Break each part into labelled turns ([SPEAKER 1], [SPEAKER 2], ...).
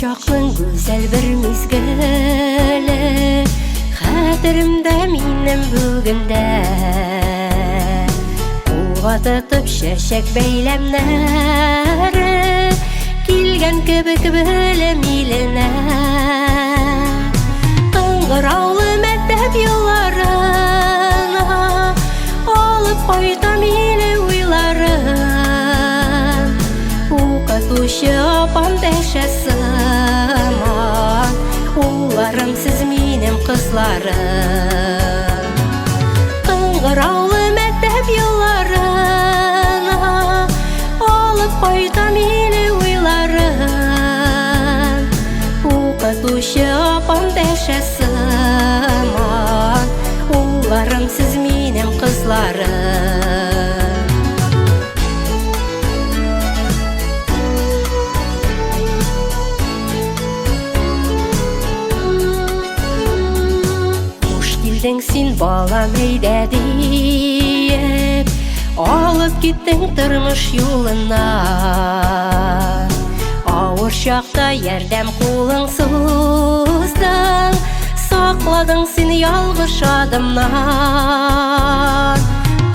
[SPEAKER 1] Болашақның güzel bir mezgili, Xatirimde minnem bugünde. Қолға тұтып шешек бейlemleri, Келген кібік білім еліне. Қыңғыраулы мәттәп yollarına, Алып қойтам елі ойларын. Оқытушы апам дәшесіман, Оларым сіз менің қызларым. Қыңғыраулы мәттәп yollarına, Алып қойтам елі ойларын. Оқытушы апам дәшесіман, Оларым сіз менің қызларым. Сен балам әйдә дип, алып киттең тормыш юлына. Авыр шақта ярдәм кулың суздың, сақладың сен ялгыш адымнан.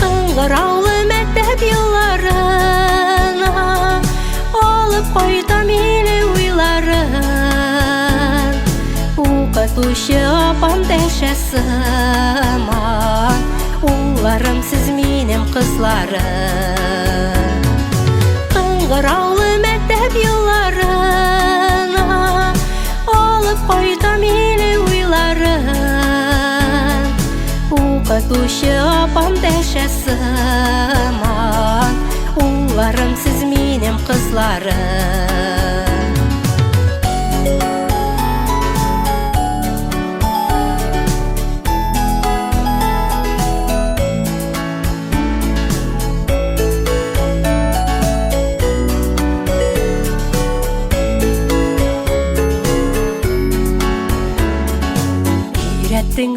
[SPEAKER 1] Қыңғыраулы мәктәп yollarına, алып кайтам елі ойларын. Оқытушы апам дәшесіман, Оларым сіз менің қызларым. Қыңғыраулы мәктәп yollarına, алып қайтам елі ойларын. Оқытушы апам дәшесіман, Оларым сіз менің қызларым.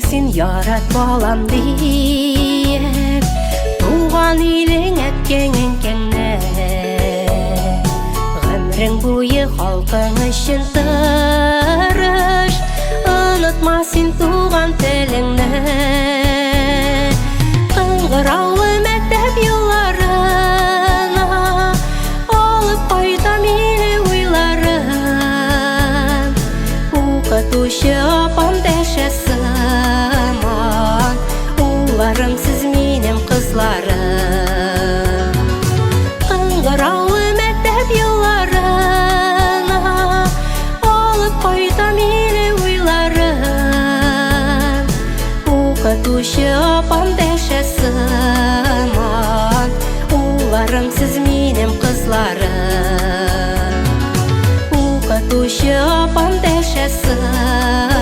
[SPEAKER 1] Сен ярат балам deyip, Туған елің әткенің кәңне. Ғымрың бойы халқың үшін тырыш, Ұнытма сен туған тіліңні. Қыңғыраулы мәктәп yollarına, алып қайтам елі ойларын. Оқытушы апам дәшесіман, Оларым сіз менің қызларым. Қыңғыраулы мәктәп yollarına, алып қайтам елі ойларын. Оқытушы апам дәшесіман, Оларым сіз менің қызларым. Оқытушы апам дәшесіман,